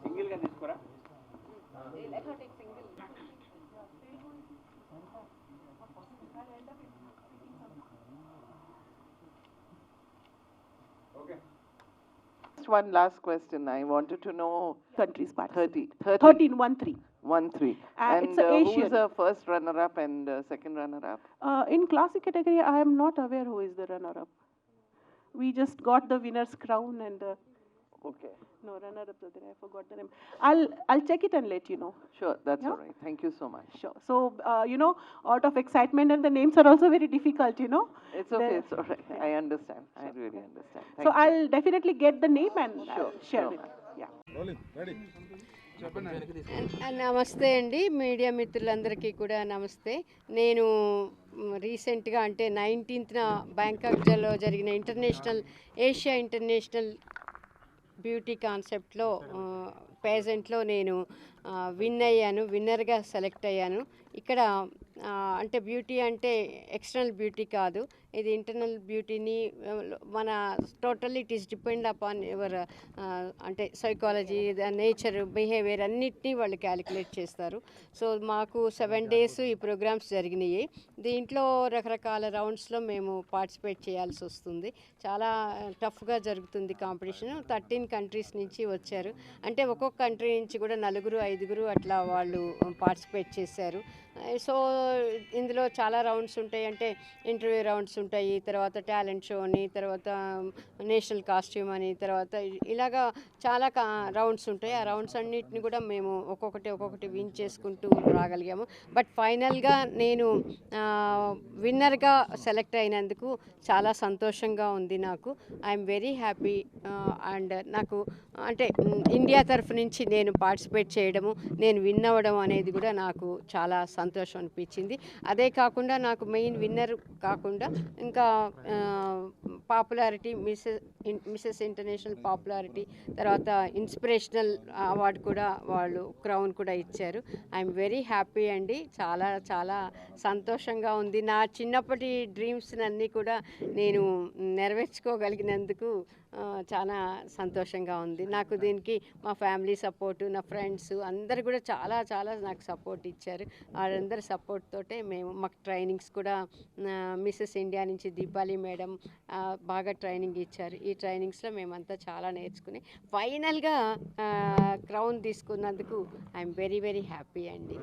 Single గా తీసుకోరా. One last question. I wanted to know countries participate. 13. 13. 1-3. It's who Asian. is the first runner-up and second runner-up? In classic category, I am not aware who is the runner-up. We just got the winner's crown and Okay. no runner-up. I forgot the name. I'll check it and let you know. Sure, that's Yeah? all right. Thank you so much. Sure. So out of excitement, and the names are also very difficult. It's okay. It's all right. I understand. I really understand. So I'll definitely get the name and Sure, share sure, with ma'am. you. Yeah. Rolling, ready. నమస్తే అండి, media మిత్రులందరికీ కూడా నమస్తే. నేను రీసెంట్గా అంటే 19th బ్యాంకాక్లో జరిగిన Asia international beauty కాన్సెప్ట్లో పేజెంట్లో నేను విన్నర్గా సెలెక్ట్ అయ్యాను. ఇక్కడ అంటే బ్యూటీ అంటే ఎక్స్టర్నల్ బ్యూటీ కాదు, ఇది ఇంటర్నల్ బ్యూటీని మన totally it is depend upon your అంటే సైకాలజీ, నేచర్, బిహేవియర్ అన్నిటినీ వాళ్ళు క్యాలిక్యులేట్ చేస్తారు. సో మాకు 7 days ఈ ప్రోగ్రామ్స్ జరిగినాయి. దీంట్లో రకరకాల రౌండ్స్లో మేము పార్టిసిపేట్ చేయాల్సి వస్తుంది. చాలా టఫ్గా జరుగుతుంది కాంపిటీషన్. 13 countries నుంచి వచ్చారు. అంటే ఒక్కొక్క కంట్రీ నుంచి కూడా 4-5 అట్లా వాళ్ళు పార్టిసిపేట్ చేశారు. సో ఇందులో చాలా రౌండ్స్ ఉంటాయి. అంటే ఇంటర్వ్యూ రౌండ్స్ ఉంటాయి, తర్వాత టాలెంట్ షో అని, తర్వాత నేషనల్ కాస్ట్యూమ్ అని, తర్వాత ఇలాగా చాలా రౌండ్స్ ఉంటాయి. ఆ రౌండ్స్ అన్నిటిని కూడా మేము ఒక్కొక్కటి విన్ చేసుకుంటూ రాగలిగాము. బట్ ఫైనల్గా నేను విన్నర్గా సెలెక్ట్ అయినందుకు చాలా సంతోషంగా ఉంది నాకు. I'm very happy. అండ్ నాకు అంటే ఇండియా తరఫు నుంచి నేను పార్టిసిపేట్ చేయడము, నేను విన్ అవ్వడం అనేది కూడా నాకు చాలా సంతోషం అనిపించింది. అదే కాకుండా నాకు మెయిన్ విన్నర్ కాకుండా ఇంకా పాపులారిటీ, మిసెస్ ఇంటర్నేషనల్ పాపులారిటీ, తర్వాత ఇన్స్పిరేషనల్ అవార్డు కూడా వాళ్ళు క్రౌన్ కూడా ఇచ్చారు. ఐఎమ్ వెరీ హ్యాపీ అండి. చాలా చాలా సంతోషంగా ఉంది. నా చిన్నప్పటి డ్రీమ్స్ అన్నీ కూడా నేను నెరవేర్చుకోగలిగినందుకు చాలా సంతోషంగా ఉంది. నాకు దీనికి మా ఫ్యామిలీ సపోర్టు, నా ఫ్రెండ్స్ అందరు కూడా చాలా చాలా నాకు సపోర్ట్ ఇచ్చారు. వాళ్ళందరి సపోర్ట్ తోటే మాకు ట్రైనింగ్స్ కూడా మిసెస్ ఇండియా నుంచి దీపాలి మేడం బాగా ట్రైనింగ్ ఇచ్చారు. ఈ ట్రైనింగ్స్లో మేమంతా చాలా నేర్చుకుని ఫైనల్గా క్రౌన్ తీసుకున్నందుకు ఐఎమ్ వెరీ వెరీ హ్యాపీ అండి.